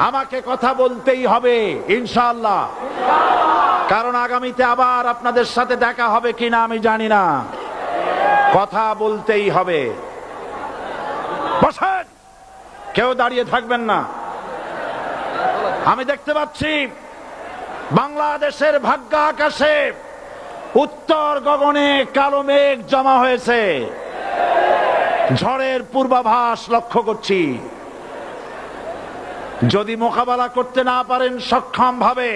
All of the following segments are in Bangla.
আমাকে কথা বলতেই হবে ইনশাআল্লাহ, কারণ আগামীতে আবার আপনাদের সাথে দেখা হবে কিনা আমি জানি না। কথা বলতেই হবে। বসেন, কেউ দাঁড়িয়ে থাকবেন না। আমি দেখতে পাচ্ছি বাংলাদেশের ভাগ্য আকাশে উত্তর গগনে কালো মেঘ জমা হয়েছে, ঝড়ের পূর্বাভাস লক্ষ্য করছি। যদি মোকাবেলা করতে না পারেন সক্ষম ভাবে,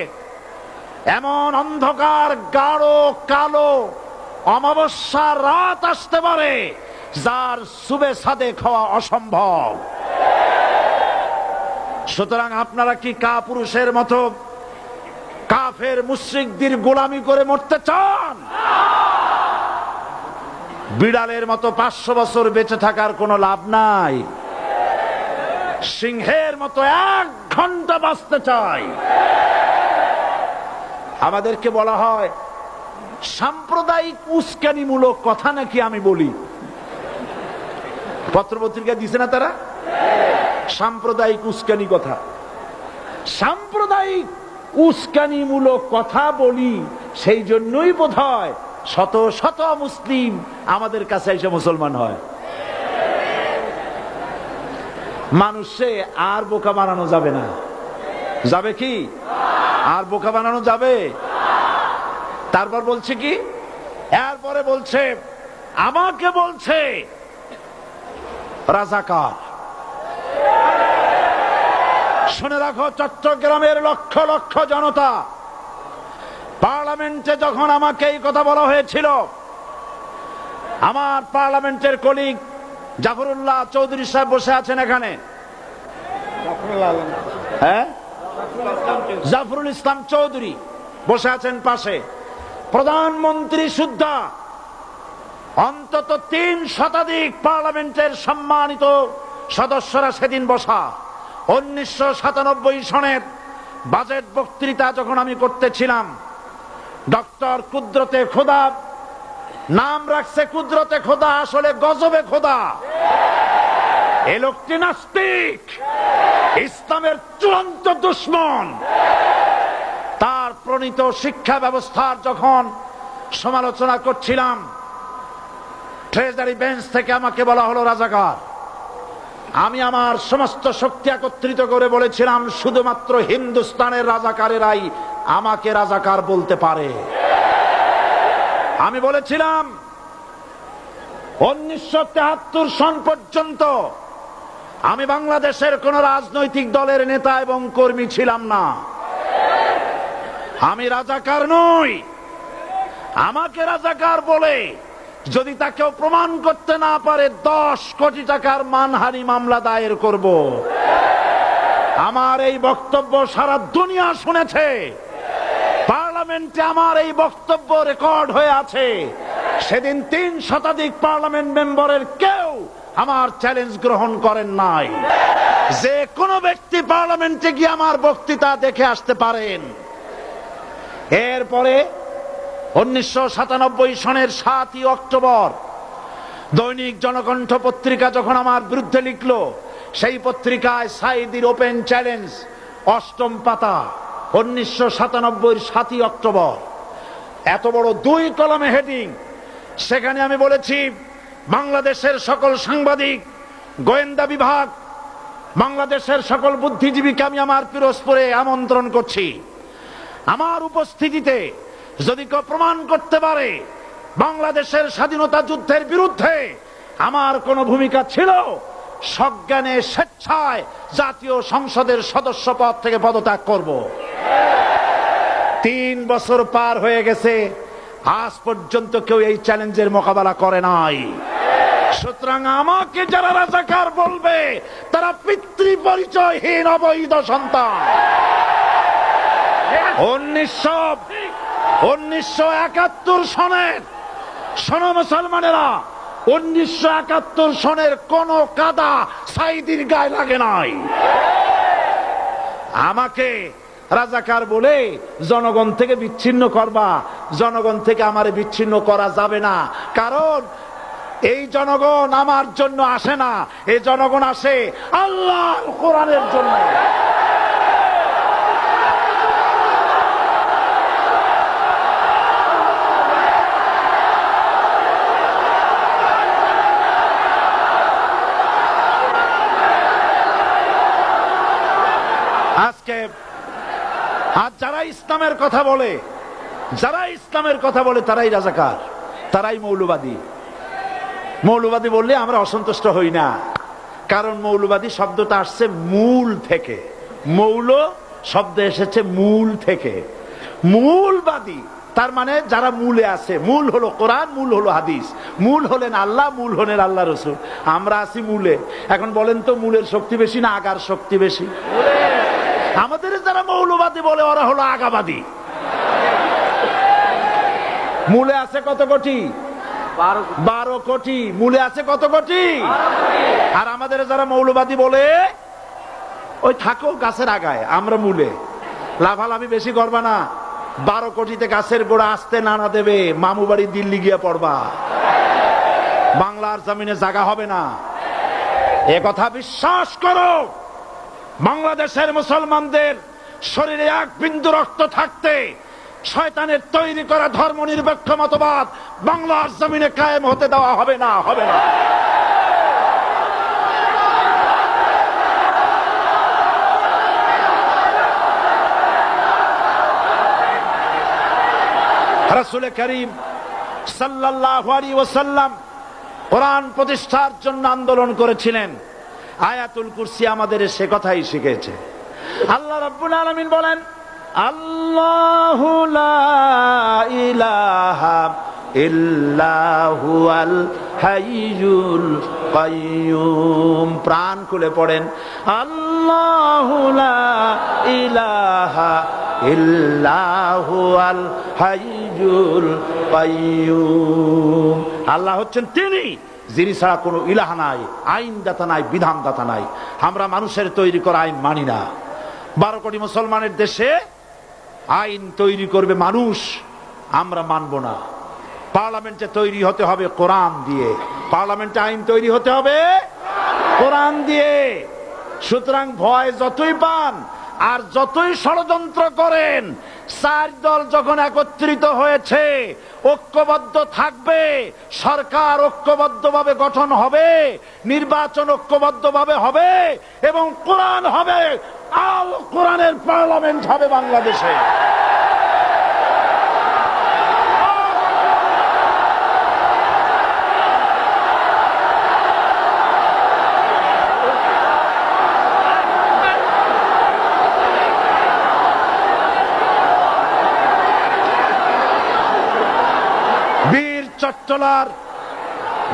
এমন অন্ধকার গাঢ় কালো অমাবস্যার রাত আসতে পারে যার সুবে সাদেক হওয়া অসম্ভব। সুতরাং আপনারা কি কাপুরুষের মতো কাফের মুশরিকদের গোলামি করে মরতে চান? বিড়ালের মতো 500 বছর বেঁচে থাকার কোনো লাভ নাই। সিংহের মতো 1 ঘন্টা বাঁচতে চাই। আমাদেরকে বলা হয় সাম্প্রদায়িক উস্কানিমূলক কথা নাকি আমি বলি। পত্রপত্রিকা দিছে না তারা? সাম্প্রদায়িক উস্কানি কথা, সাম্প্রদায়িক উস্কানিমূলক কথা বলি। সেই জন্যই বোধহয় শত শত মুসলিম আমাদের কাছে এসে মুসলমান হয়। মানুষে আর বোকা বানানো যাবে না। যাবে কি? আর বোকা বানানো যাবে? তারপর বলছে কি, এরপরে বলছে আমাকে বলছে রাজাকার। শুনে রাখো চট্টগ্রামের লক্ষ লক্ষ জনতা, পার্লামেন্টে যখন আমাকে এই কথা বলা হয়েছিল, আমার পার্লামেন্টের কলিগ জাফরুল্লাহ চৌধুরী সাহেব বসে আছেন এখানে, হ্যাঁ, জাফরুল ইসলাম চৌধুরী বসে আছেন পাশে, প্রধানমন্ত্রী সুদ্ধা, অন্তত 3 শতাধিক পার্লামেন্টের সম্মানিত সদস্যরা সেদিন বসা। 1997 সনের বাজেট বক্তৃতা যখন আমি করতেছিলাম, ডক্টর কুদরতে খোদা, নাম রাখছে কুদরতে খোদা, আসলে গজবে খোদা। এই লোকটি নাস্তিক, ইসলামের চূড়ান্ত দুশমন। তার প্রণীত শিক্ষা ব্যবস্থার যখন সমালোচনা করছিলাম, ট্রেজারি বেঞ্চ থেকে আমাকে বলা হলো রাজাকার। আমি আমার সমস্ত শক্তি একত্রিত করে বলেছিলাম শুধুমাত্র হিন্দুস্তানের রাজাকারেরাই আমাকে রাজাকার বলতে পারে। আমি বলেছিলাম 1973 সন পর্যন্ত আমি বাংলাদেশের কোন রাজনৈতিক দলের নেতা এবং কর্মী ছিলাম না। আমি রাজাকার নই। আমাকে রাজাকার বলে যদি তাকেও প্রমাণ করতে না পারে 10 কোটি টাকার মানহানি মামলা দায়ের করব। আমার এই বক্তব্য সারা দুনিয়া শুনেছে। পার্লামেন্টে আমার এই বক্তব্য রেকর্ড হয়ে আছে। সেদিন 3 শতাধিক পার্লামেন্ট মেম্বারের কেউ আমার চ্যালেঞ্জ গ্রহণ করেন নাই। যে কোনো ব্যক্তি পার্লামেন্টে গিয়ে আমার বক্তৃতা দেখে আসতে পারেন। এরপরে 1997 সনের 7 অক্টোবর দৈনিক জনকণ্ঠ পত্রিকা যখন আমার বিরুদ্ধে লিখলো, সেই পত্রিকায় সাইদির ওপেন চ্যালেঞ্জ 8ম পাতা, 1997 7 অক্টোবর, এত বড় 2 কলমে হেডিং। সেখানে আমি বলেছি বাংলাদেশের সকল সাংবাদিক, গোয়েন্দা বিভাগ, বাংলাদেশের সকল বুদ্ধিজীবীকে আমি আমার পিরোজপুরে আমন্ত্রণ করছি। আমার উপস্থিতিতে যদি কেউ প্রমাণ করতে পারে বাংলাদেশের স্বাধীনতা যুদ্ধের বিরুদ্ধে আমার কোনো ভূমিকা ছিল, সজ্ঞানে স্বেচ্ছায় জাতীয় সংসদের সদস্য পদ থেকে পদত্যাগ করব। 3 বছর পার হয়ে গেছে, আজ পর্যন্ত কেউ এই চ্যালেঞ্জের মোকাবেলা করে নাই। সুতরাং আমাকে যারা রাজাকার বলবে তারা পিতৃ পরিচয়হীন অবৈধ সন্তান। 1971 সনের, শোনো মুসলমানেরা, 1971 সনের কোন কাদা সাইদির গায়ে লাগে নাই। আমাকে রাজাকার বলে জনগণ থেকে বিচ্ছিন্ন করবা, জনগণ থেকে আমারে বিচ্ছিন্ন করা যাবে না। কারণ এই জনগণ আমার জন্য আসে না, এই জনগণ আসে আল্লাহর কোরআনের জন্য। আজকে আর যারা ইসলামের কথা বলে, তারাই রাজাকার, তারাই মৌলবাদী। মৌলবাদী বললে আমরা অসন্তুষ্ট হই না, কারণ মৌলবাদী শব্দটা আসছে মূল থেকে। মৌল শব্দ এসেছে মূল থেকে। মূলবাদী তার মানে যারা মূলে আছে। মূল হলো কোরআন, মূল হলো হাদিস, মূল হলেন আল্লাহ, মূল হলেন আল্লাহ রসুল। আমরা আছি মূলে। এখন বলেন তো মূলের শক্তি বেশি না আগার শক্তি বেশি? আমাদের যারা মৌলবাদী বলে ওরা হলো আগাবাদী। মূলে আছে কত কোটি? 12 কোটি। মূলে আছে কত কোটি? আর আমাদের যারা মৌলবাদী বলে ওই থাকো গাছের আগায়, আমরা মূলে। লাভালাভি বেশি করবা না, 12 কোটিতে গাছের গোড়া আসতে নানা দেবে, মামু বাড়ি দিল্লি গিয়ে পড়বা, বাংলার জমিনে জায়গা হবে না। এ কথা বিশ্বাস করো। বাংলাদেশের মুসলমানদের শরীরে এক বিন্দু রক্ত থাকতে শয়তানের তৈরি করা ধর্ম নিরপেক্ষ মতবাদ বাংলার জমিনে কায়েম হতে দেওয়া হবে না, হবে না। রাসূল করিম সাল্লাল্লাহু আলাইহি ওয়াসাল্লাম কোরআন প্রতিষ্ঠার জন্য আন্দোলন করেছিলেন। আয়াতুল কুরসি আমাদের সে কথাই শিখেছে। আল্লাহ রাব্বুল আলামিন বলেন, আল্লাহু লা ইলাহা ইল্লা হুয়াল হাইয়ুল কাইয়্যুম। প্রাণ খুলে পড়েন, আল্লাহু লা ইলাহা ইল্লা হুয়াল হাইয়ুল কাইয়্যুম। আল্লাহ হচ্ছেন তিনি, যিনি ছাড়া কোনো ইলাহ নাই, আইনদাতা নাই, বিধানদাতা নাই। আমরা মানুষের তৈরি করা আইন মানি না। 12 কোটি মুসলমানের দেশে আইন তৈরি করবে মানুষ, আমরা মানব না। পার্লামেন্টে তৈরি হতে হবে কোরআন দিয়ে, পার্লামেন্টে আইন তৈরি হতে হবে কোরআন দিয়ে। সুতরাং ভয় যতই পান আর যতই ষড়যন্ত্র করেন, 4 দল যখন একত্রিত হয়েছে, ঐক্যবদ্ধ থাকবে, সরকার ঐক্যবদ্ধভাবে গঠন হবে, নির্বাচন ঐক্যবদ্ধভাবে হবে এবং কোরআন হবে, আল কোরআনের পার্লামেন্ট হবে বাংলাদেশে।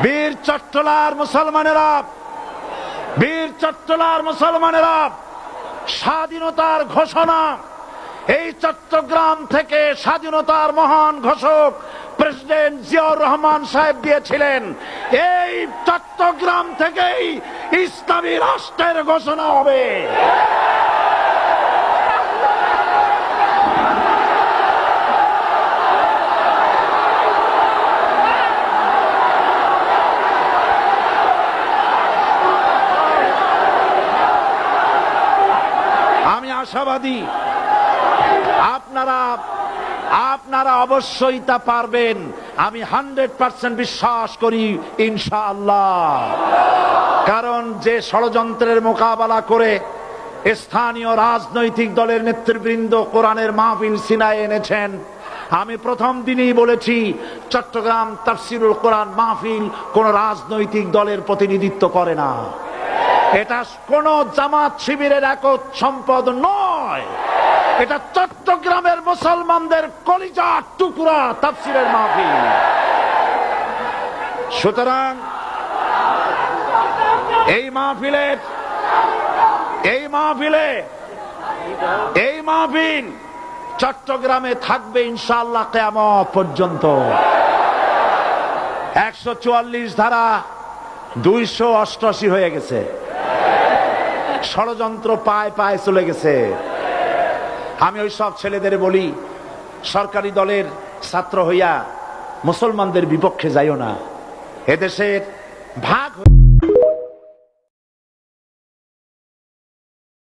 বীর চট্টলার মুসলমানেরা স্বাধীনতার ঘোষণা এই চট্টগ্রাম থেকে স্বাধীনতার মহান ঘোষক প্রেসিডেন্ট জিয়াউর রহমান সাহেব দিয়েছিলেন। এই চট্টগ্রাম থেকেই ইসলামী রাষ্ট্রের ঘোষণা হবে। আশাবাদী আপনারা অবশ্যই তা পারবেন। আমি 100% বিশ্বাস করি ইনশাআল্লাহ। কারণ যে ষড়যন্ত্রের মোকাবেলা করে স্থানীয় রাজনৈতিক দলের নেতৃবৃন্দ কোরআনের মাহফিল সিনায় এনেছেন, আমি প্রথম দিনেই বলেছি চট্টগ্রাম তাফসিরুল কোরআন মাহফিল কোন রাজনৈতিক দলের প্রতিনিধিত্ব করে না। এটা কোন জামাত শিবিরের একক সম্পদ নয়, এটা চট্টগ্রামের মুসলমানদের কলিজার টুকরা তাফসিরের মাহফিল। সুতরাং এই মাহফিল চট্টগ্রামে থাকবে ইনশাআল্লাহ কিয়ামত পর্যন্ত। 144 ধারা 288 হয়ে গেছে, ষড়যন্ত্র পায় পায় চলে গেছে। আমি ওই সব ছেলেদের বলি, সরকারি দলের ছাত্র হইয়া মুসলমানদের বিপক্ষে যাইও না। এদেশের ভাগ